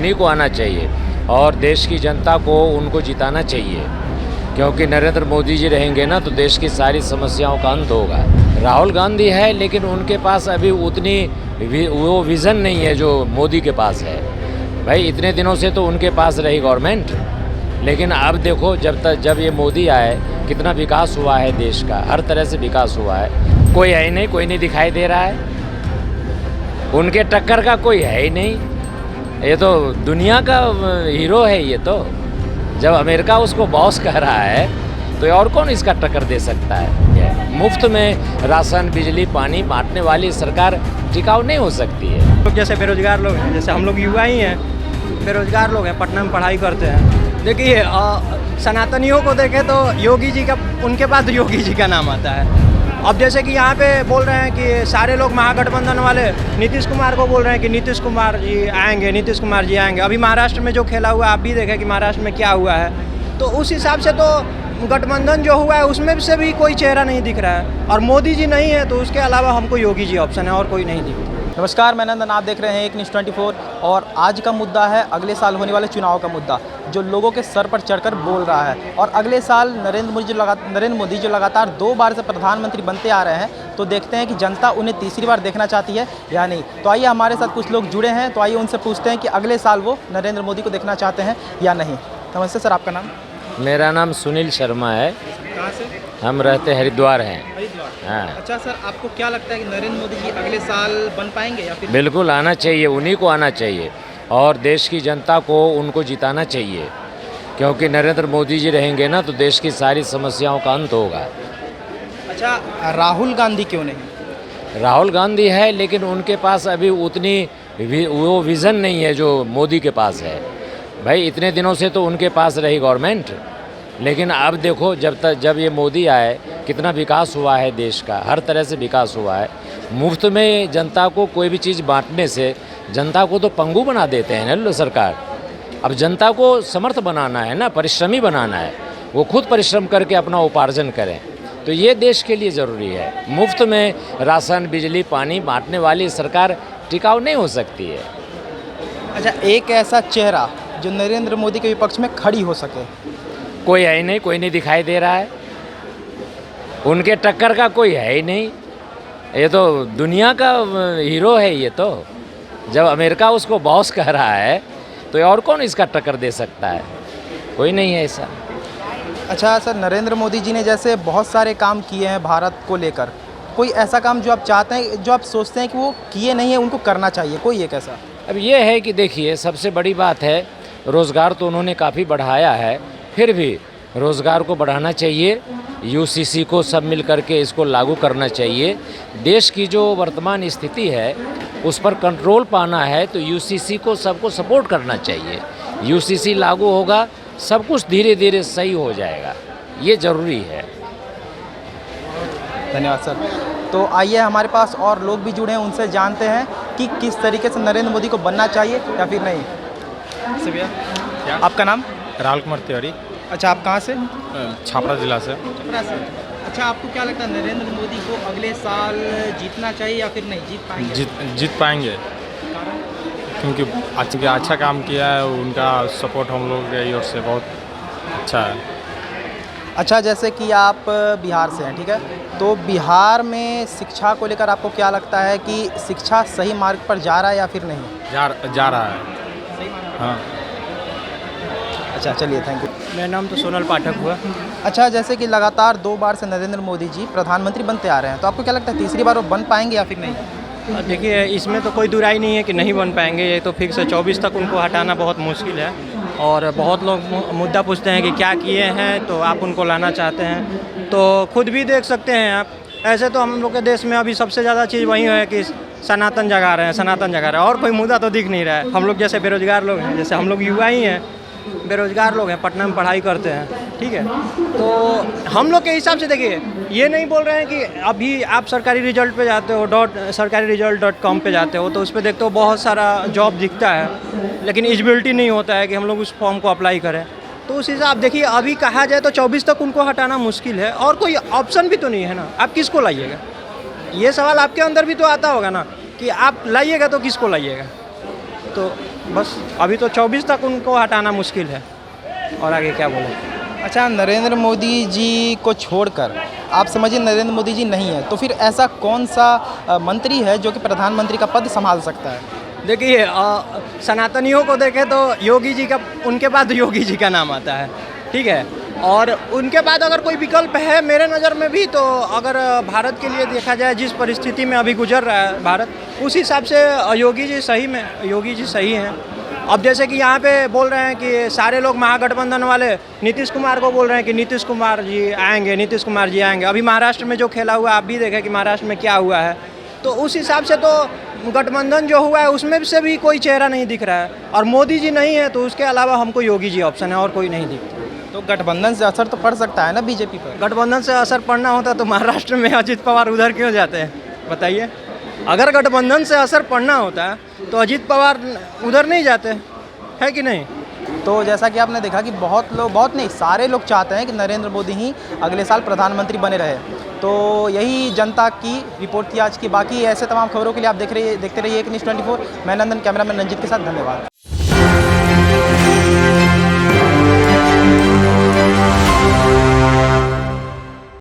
उन्हीं को आना चाहिए और देश की जनता को उनको जिताना चाहिए, क्योंकि नरेंद्र मोदी जी रहेंगे ना तो देश की सारी समस्याओं का अंत होगा। राहुल गांधी है लेकिन उनके पास अभी उतनी वो विज़न नहीं है जो मोदी के पास है। भाई इतने दिनों से तो उनके पास रही गवर्नमेंट, लेकिन अब देखो जब ये मोदी आए कितना विकास हुआ है देश का, हर तरह से विकास हुआ है। कोई है ही नहीं, कोई नहीं दिखाई दे रहा है, उनके टक्कर का कोई है ही नहीं। ये तो दुनिया का हीरो है ये तो। जब अमेरिका उसको बॉस कह रहा है तो और कौन इसका टक्कर दे सकता है। मुफ्त में राशन बिजली पानी बांटने वाली सरकार टिकाऊ नहीं हो सकती है। लोग जैसे बेरोजगार लोग हैं, जैसे हम लोग युवा ही हैं, बेरोजगार लोग हैं, पटना में पढ़ाई करते हैं। देखिए सनातनियों को देखें तो योगी जी का, उनके पास योगी जी का नाम आता है। अब जैसे कि यहाँ पे बोल रहे हैं कि सारे लोग महागठबंधन वाले नीतीश कुमार को बोल रहे हैं कि नीतीश कुमार जी आएंगे, नीतीश कुमार जी आएंगे। अभी महाराष्ट्र में जो खेला हुआ आप भी देखें कि महाराष्ट्र में क्या हुआ है। तो उस हिसाब से तो गठबंधन जो हुआ है उसमें से भी कोई चेहरा नहीं दिख रहा है, और मोदी जी नहीं है तो उसके अलावा हमको योगी जी ऑप्शन है और कोई नहीं दिखता। नमस्कार, मैं नंदन, आप देख रहे हैं एक न्यूज़ 24 और आज का मुद्दा है अगले साल होने वाले चुनाव का मुद्दा, जो लोगों के सर पर चढ़कर बोल रहा है। और अगले साल नरेंद्र मोदी जो लगातार 2 बार से प्रधानमंत्री बनते आ रहे हैं, तो देखते हैं कि जनता उन्हें तीसरी बार देखना चाहती है या नहीं। तो आइए हमारे साथ कुछ लोग जुड़े हैं, तो आइए उनसे पूछते हैं कि अगले साल वो नरेंद्र मोदी को देखना चाहते हैं या नहीं। नमस्ते सर, आपका नाम? मेरा नाम सुनील शर्मा है। कहाँ से? हम रहते हरिद्वार हैं। हरिद्वार। हाँ। अच्छा सर, आपको क्या लगता है कि नरेंद्र मोदी जी अगले साल बन पाएंगे या फिर? बिल्कुल आना चाहिए, उन्हीं को आना चाहिए और देश की जनता को उनको जिताना चाहिए, क्योंकि नरेंद्र मोदी जी रहेंगे ना तो देश की सारी समस्याओं का अंत होगा। अच्छा, राहुल गांधी क्यों नहीं? राहुल गांधी है लेकिन उनके पास अभी उतनी वो विज़न नहीं है जो मोदी के पास है। भाई इतने दिनों से तो उनके पास रही गवर्नमेंट, लेकिन अब देखो जब ये मोदी आए कितना विकास हुआ है देश का, हर तरह से विकास हुआ है। मुफ्त में जनता को कोई भी चीज़ बांटने से जनता को तो पंगु बना देते हैं ना सरकार। अब जनता को समर्थ बनाना है ना, परिश्रमी बनाना है, वो खुद परिश्रम करके अपना उपार्जन करें। तो ये देश के लिए ज़रूरी है। मुफ्त में राशन बिजली पानी बांटने वाली सरकार टिकाऊ नहीं हो सकती है। अच्छा, एक ऐसा चेहरा जो नरेंद्र मोदी के विपक्ष में खड़ी हो सके? कोई है ही नहीं, कोई नहीं दिखाई दे रहा है, उनके टक्कर का कोई है ही नहीं। ये तो दुनिया का हीरो है ये तो। जब अमेरिका उसको बॉस कह रहा है तो और कौन इसका टक्कर दे सकता है, कोई नहीं है ऐसा। अच्छा सर, नरेंद्र मोदी जी ने जैसे बहुत सारे काम किए हैं भारत को लेकर, कोई ऐसा काम जो आप चाहते हैं, जो आप सोचते हैं कि वो किए नहीं है, उनको करना चाहिए, कोई एक ऐसा? अब ये है कि देखिए, सबसे बड़ी बात है रोज़गार तो उन्होंने काफ़ी बढ़ाया है, फिर भी रोज़गार को बढ़ाना चाहिए। यूसीसी को सब मिल करके इसको लागू करना चाहिए। देश की जो वर्तमान स्थिति है उस पर कंट्रोल पाना है तो यूसीसी को सबको सपोर्ट करना चाहिए। यूसीसी लागू होगा, सब कुछ धीरे धीरे सही हो जाएगा, ये ज़रूरी है। धन्यवाद सर। तो आइए हमारे पास और लोग भी जुड़े हैं, उनसे जानते हैं कि किस तरीके से नरेंद्र मोदी को बनना चाहिए या फिर नहीं। से भैया, आपका नाम? राहुल कुमार तिवारी। अच्छा, आप कहाँ से? छापरा जिला से। छपरा से। अच्छा, आपको क्या लगता है नरेंद्र मोदी को अगले साल जीतना चाहिए या फिर नहीं जीत पाएंगे? जीत पाएंगे, क्योंकि अच्छा काम किया है, उनका सपोर्ट हम लोग की ओर से बहुत अच्छा है। अच्छा, जैसे कि आप बिहार से हैं, ठीक है, तो बिहार में शिक्षा को लेकर आपको क्या लगता है कि शिक्षा सही मार्ग पर जा रहा है या फिर नहीं? जा रहा है। हाँ। अच्छा, चलिए, थैंक यू। मेरा नाम तो सोनल पाठक हुआ। अच्छा, जैसे कि लगातार 2 बार से नरेंद्र मोदी जी प्रधानमंत्री बनते आ रहे हैं, तो आपको क्या लगता है तीसरी बार वो बन पाएंगे या फिर नहीं? देखिए, इसमें तो कोई दुराई नहीं है कि नहीं बन पाएंगे, ये तो फिक्स है। 24 तक उनको हटाना बहुत मुश्किल है, और बहुत लोग मुद्दा पूछते हैं कि क्या किए हैं, तो आप उनको लाना चाहते हैं तो खुद भी देख सकते हैं आप। ऐसे तो हम लोग के देश में अभी सबसे ज़्यादा चीज़ वही है कि सनातन जगा रहे हैं, सनातन जगा रहे हैं, और कोई मुद्दा तो दिख नहीं रहा है। हम लोग जैसे बेरोजगार लोग हैं, जैसे हम लोग युवा ही हैं, बेरोजगार लोग हैं, पटना में पढ़ाई करते हैं, ठीक है। तो हम लोग के हिसाब से देखिए, ये नहीं बोल रहे हैं कि अभी आप सरकारी रिजल्ट पे जाते हो, sarkariresult.com पे जाते हो, तो उस पर देखते हो बहुत सारा जॉब दिखता है, लेकिन एलिजिबिलिटी नहीं होता है कि हम लोग उस फॉर्म को अप्लाई करें। तो उस हिसाब देखिए, अभी कहा जाए तो 24 तक उनको हटाना मुश्किल है, और कोई ऑप्शन भी तो नहीं है ना। आप किसको लाइएगा, ये सवाल आपके अंदर भी तो आता होगा ना कि आप लाइएगा तो किसको लाइएगा। तो बस अभी तो 24 तक उनको हटाना मुश्किल है, और आगे क्या बोलें। अच्छा, नरेंद्र मोदी जी को छोड़कर आप समझिए नरेंद्र मोदी जी नहीं है, तो फिर ऐसा कौन सा मंत्री है जो कि प्रधानमंत्री का पद संभाल सकता है? देखिए सनातनियों को देखें तो योगी जी का, उनके बाद योगी जी का नाम आता है, ठीक है। और उनके बाद अगर कोई विकल्प है मेरे नज़र में भी, तो अगर भारत के लिए देखा जाए जिस परिस्थिति में अभी गुजर रहा है भारत, उस हिसाब से योगी जी सही हैं। अब जैसे कि यहाँ पे बोल रहे हैं कि सारे लोग महागठबंधन वाले नीतीश कुमार को बोल रहे हैं कि नीतीश कुमार जी आएंगे। अभी महाराष्ट्र में जो खेला हुआ आप भी देखें कि महाराष्ट्र में क्या हुआ है, तो उस हिसाब से तो गठबंधन जो हुआ है उसमें से भी कोई चेहरा नहीं दिख रहा है, और मोदी जी नहीं है तो उसके अलावा हमको योगी जी ऑप्शन है, और कोई नहीं दिखता। तो गठबंधन से असर तो पड़ सकता है ना बीजेपी पर? गठबंधन से असर पड़ना होता तो महाराष्ट्र में अजित पवार उधर क्यों जाते हैं, बताइए। अगर गठबंधन से असर पड़ना होता तो अजित पवार उधर नहीं जाते, है कि नहीं? तो जैसा कि आपने देखा कि बहुत नहीं सारे लोग चाहते हैं कि नरेंद्र मोदी ही अगले साल प्रधानमंत्री बने रहे। तो यही जनता की रिपोर्ट थी आज की। बाकी ऐसे तमाम खबरों के लिए आप देखते रहिए एक न्यूज़ 24। मैं नंदन, कैमरामैन रंजीत के साथ, धन्यवाद।